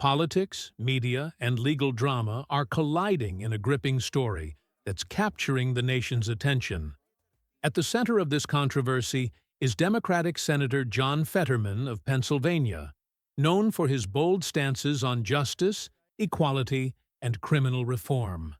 Politics, media, and legal drama are colliding in a gripping story that's capturing the nation's attention. At the center of this controversy is Democratic Senator John Fetterman of Pennsylvania, known for his bold stances on justice, equality, and criminal reform.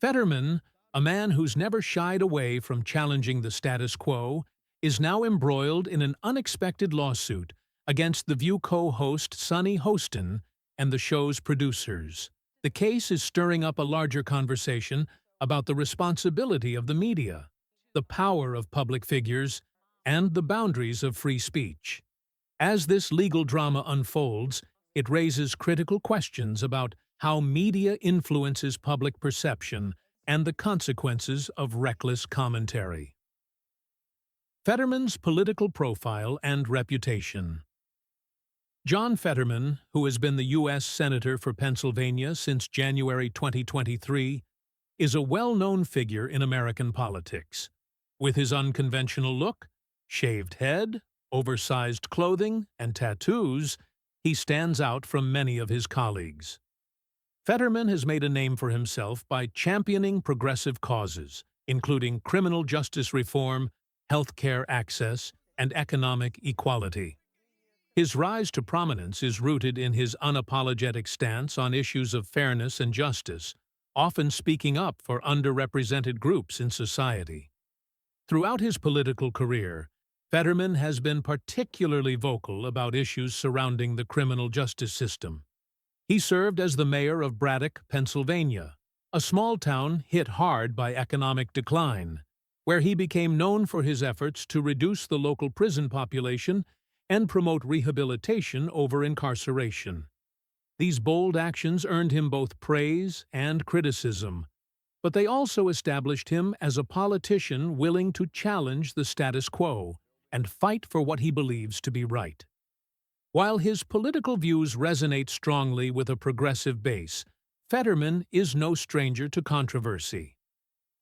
Fetterman, a man who's never shied away from challenging the status quo, is now embroiled in an unexpected lawsuit against The View co-host Sunny Hostin and the show's producers. The case is stirring up a larger conversation about the responsibility of the media, the power of public figures, and the boundaries of free speech. As this legal drama unfolds, it raises critical questions about how media influences public perception and the consequences of reckless commentary. Fetterman's political profile and reputation. John Fetterman, who has been the U.S. Senator for Pennsylvania since January 2023, is a well-known figure in American politics. With his unconventional look, shaved head, oversized clothing, and tattoos, he stands out from many of his colleagues. Fetterman has made a name for himself by championing progressive causes, including criminal justice reform, healthcare access, and economic equality. His rise to prominence is rooted in his unapologetic stance on issues of fairness and justice, often speaking up for underrepresented groups in society. Throughout his political career, Fetterman has been particularly vocal about issues surrounding the criminal justice system. He served as the mayor of Braddock, Pennsylvania, a small town hit hard by economic decline, where he became known for his efforts to reduce the local prison population and promote rehabilitation over incarceration. These bold actions earned him both praise and criticism, but they also established him as a politician willing to challenge the status quo and fight for what he believes to be right. While his political views resonate strongly with a progressive base, Fetterman is no stranger to controversy.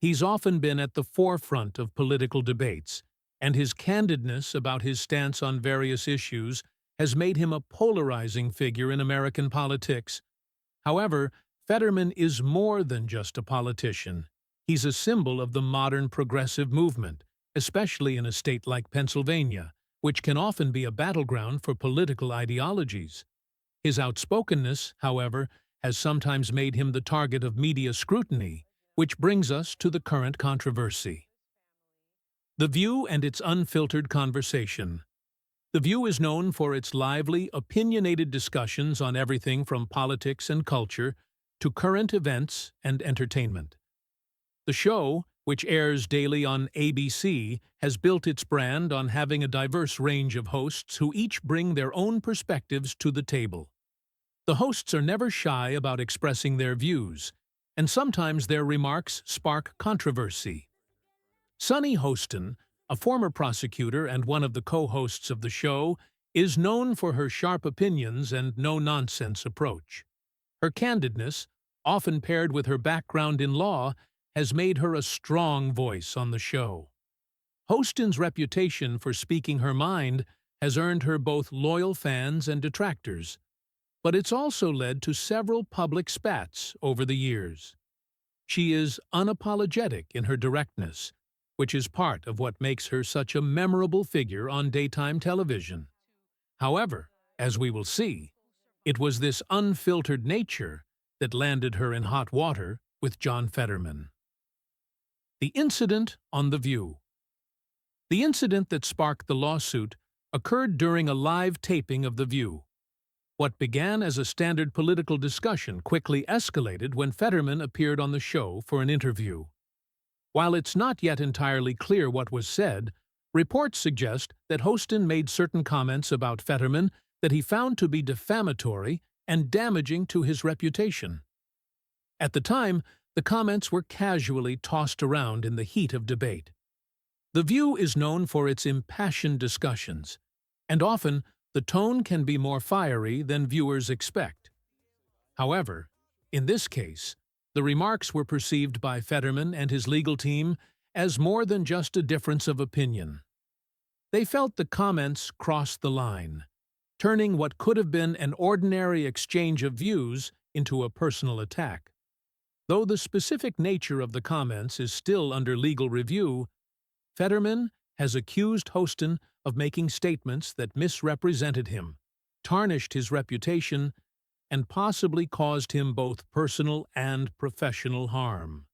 He's often been at the forefront of political debates, and his candidness about his stance on various issues has made him a polarizing figure in American politics. However, Fetterman is more than just a politician. He's a symbol of the modern progressive movement, especially in a state like Pennsylvania, which can often be a battleground for political ideologies. His outspokenness, however, has sometimes made him the target of media scrutiny, which brings us to the current controversy. The View and its unfiltered conversation. The View is known for its lively, opinionated discussions on everything from politics and culture to current events and entertainment. The show, which airs daily on ABC, has built its brand on having a diverse range of hosts who each bring their own perspectives to the table. The hosts are never shy about expressing their views, and sometimes their remarks spark controversy. Sunny Hostin, a former prosecutor and one of the co-hosts of the show, is known for her sharp opinions and no-nonsense approach. Her candidness, often paired with her background in law, has made her a strong voice on the show. Hostin's reputation for speaking her mind has earned her both loyal fans and detractors, but it's also led to several public spats over the years. She is unapologetic in her directness, which is part of what makes her such a memorable figure on daytime television. However, as we will see, it was this unfiltered nature that landed her in hot water with John Fetterman. The incident on The View. The incident that sparked the lawsuit occurred during a live taping of The View. What began as a standard political discussion quickly escalated when Fetterman appeared on the show for an interview. While it's not yet entirely clear what was said, reports suggest that Hostin made certain comments about Fetterman that he found to be defamatory and damaging to his reputation. At the time, the comments were casually tossed around in the heat of debate. The View is known for its impassioned discussions, and often the tone can be more fiery than viewers expect. However, in this case, the remarks were perceived by Fetterman and his legal team as more than just a difference of opinion. They felt the comments crossed the line, turning what could have been an ordinary exchange of views into a personal attack. Though the specific nature of the comments is still under legal review, Fetterman has accused Hostin of making statements that misrepresented him, tarnished his reputation, and possibly caused him both personal and professional harm.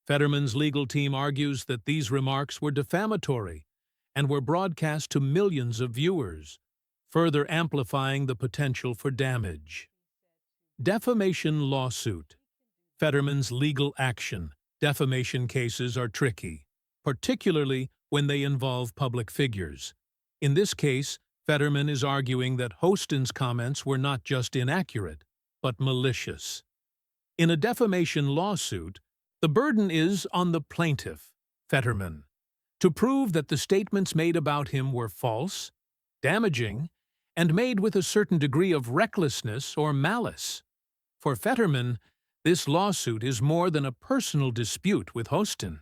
Fetterman's legal team argues that these remarks were defamatory and were broadcast to millions of viewers, further amplifying the potential for damage. Defamation lawsuit. Fetterman's legal action. Defamation cases are tricky, particularly when they involve public figures. In this case, Fetterman is arguing that Hostin's comments were not just inaccurate, but malicious. In a defamation lawsuit, the burden is on the plaintiff, Fetterman, to prove that the statements made about him were false, damaging, and made with a certain degree of recklessness or malice. For Fetterman, this lawsuit is more than a personal dispute with Hostin.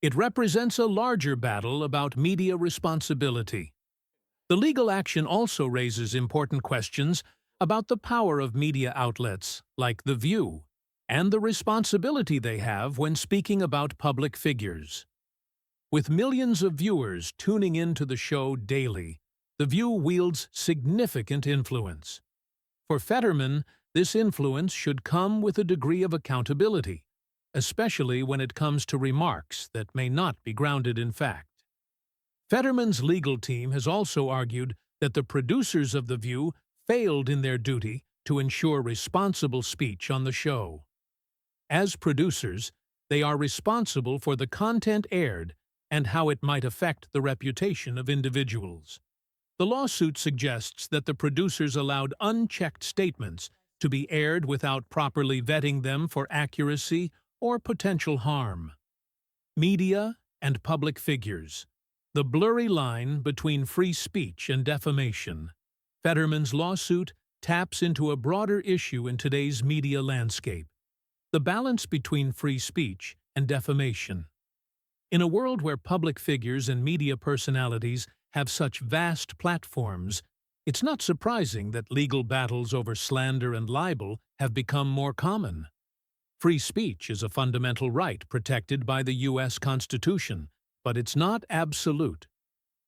It represents a larger battle about media responsibility. The legal action also raises important questions about the power of media outlets like The View and the responsibility they have when speaking about public figures. With millions of viewers tuning into the show daily, The View wields significant influence. For Fetterman, this influence should come with a degree of accountability, especially when it comes to remarks that may not be grounded in fact. Fetterman's legal team has also argued that the producers of The View failed in their duty to ensure responsible speech on the show. As producers, they are responsible for the content aired and how it might affect the reputation of individuals. The lawsuit suggests that the producers allowed unchecked statements to be aired without properly vetting them for accuracy or potential harm. Media and public figures. The blurry line between free speech and defamation. Fetterman's lawsuit taps into a broader issue in today's media landscape: the balance between free speech and defamation. In a world where public figures and media personalities have such vast platforms, it's not surprising that legal battles over slander and libel have become more common. Free speech is a fundamental right protected by the U.S. Constitution, but it's not absolute.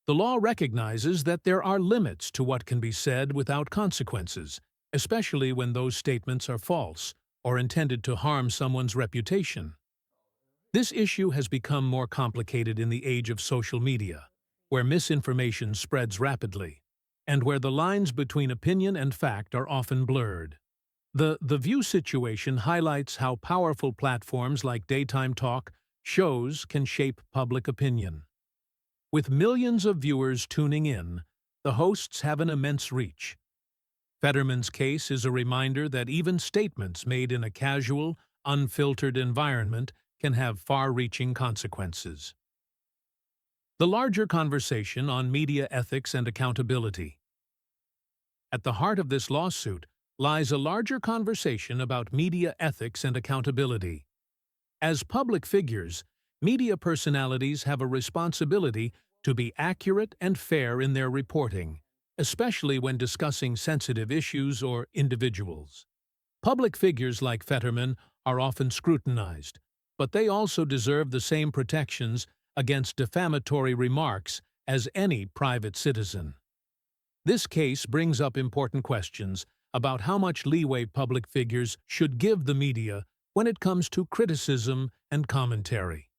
The law recognizes that there are limits to what can be said without consequences, especially when those statements are false or intended to harm someone's reputation. This issue has become more complicated in the age of social media, where misinformation spreads rapidly, and where the lines between opinion and fact are often blurred. The View situation highlights how powerful platforms like daytime talk shows can shape public opinion. With millions of viewers tuning in, the hosts have an immense reach. Fetterman's case is a reminder that even statements made in a casual, unfiltered environment can have far-reaching consequences. The larger conversation on media ethics and accountability. At the heart of this lawsuit lies a larger conversation about media ethics and accountability. As public figures, media personalities have a responsibility to be accurate and fair in their reporting, especially when discussing sensitive issues or individuals. Public figures like Fetterman are often scrutinized, but they also deserve the same protections against defamatory remarks as any private citizen. This case brings up important questions about how much leeway public figures should give the media when it comes to criticism and commentary.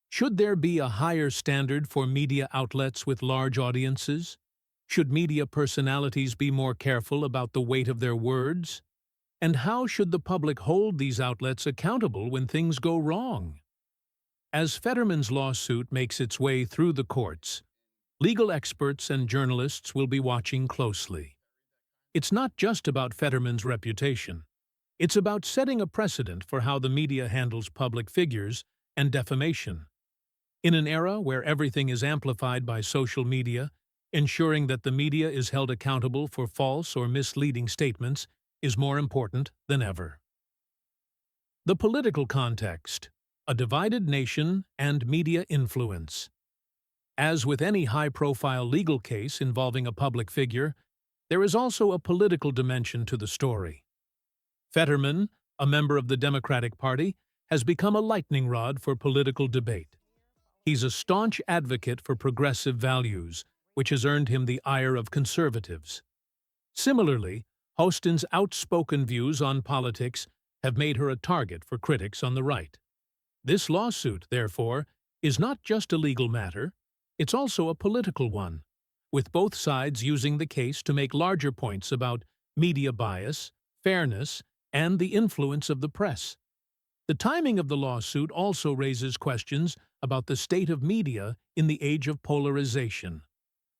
Should there be a higher standard for media outlets with large audiences? Should media personalities be more careful about the weight of their words? And how should the public hold these outlets accountable when things go wrong? As Fetterman's lawsuit makes its way through the courts, legal experts and journalists will be watching closely. It's not just about Fetterman's reputation. It's about setting a precedent for how the media handles public figures and defamation. In an era where everything is amplified by social media, ensuring that the media is held accountable for false or misleading statements is more important than ever. The political context: a divided nation and media influence. As with any high-profile legal case involving a public figure, There is also a political dimension to the story. Fetterman, a member of the Democratic Party, has become a lightning rod for political debate. He's a staunch advocate for progressive values, which has earned him the ire of conservatives. Similarly, Hostin's outspoken views on politics have made her a target for critics on the right. This lawsuit, therefore, is not just a legal matter, it's also a political one, with both sides using the case to make larger points about media bias, fairness, and the influence of the press. The timing of the lawsuit also raises questions about the state of media in the age of polarization.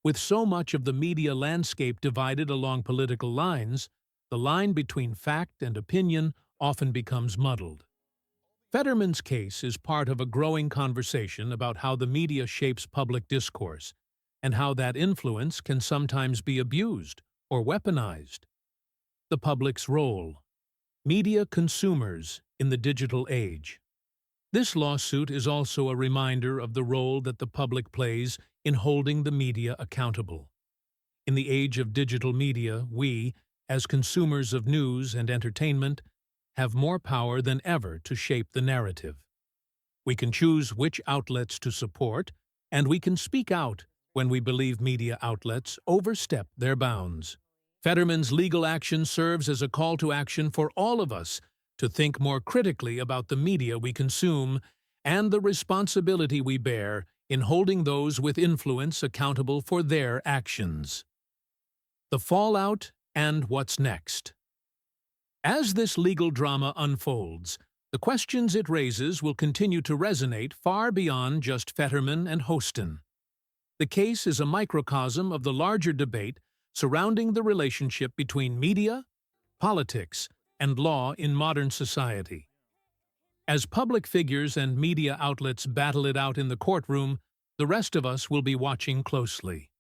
With so much of the media landscape divided along political lines, the line between fact and opinion often becomes muddled. Fetterman's case is part of a growing conversation about how the media shapes public discourse and how that influence can sometimes be abused or weaponized. The public's role. Media consumers in the digital age. This lawsuit is also a reminder of the role that the public plays in holding the media accountable. In the age of digital media, we, as consumers of news and entertainment, have more power than ever to shape the narrative. We can choose which outlets to support, and we can speak out when we believe media outlets overstep their bounds. Fetterman's legal action serves as a call to action for all of us to think more critically about the media we consume and the responsibility we bear in holding those with influence accountable for their actions. The fallout and what's next. As this legal drama unfolds, the questions it raises will continue to resonate far beyond just Fetterman and Hostin. The case is a microcosm of the larger debate surrounding the relationship between media, politics, and law in modern society. As public figures and media outlets battle it out in the courtroom, the rest of us will be watching closely.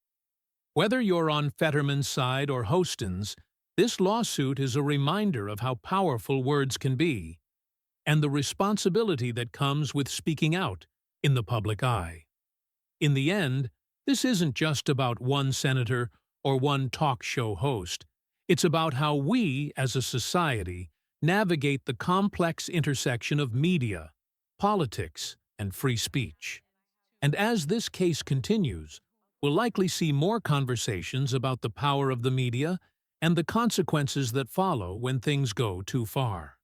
Whether you're on Fetterman's side or Hostin's, this lawsuit is a reminder of how powerful words can be, and the responsibility that comes with speaking out in the public eye. In the end, this isn't just about one senator or one talk show host. It's about how we, as a society, navigate the complex intersection of media, politics, and free speech. And as this case continues, we'll likely see more conversations about the power of the media and the consequences that follow when things go too far.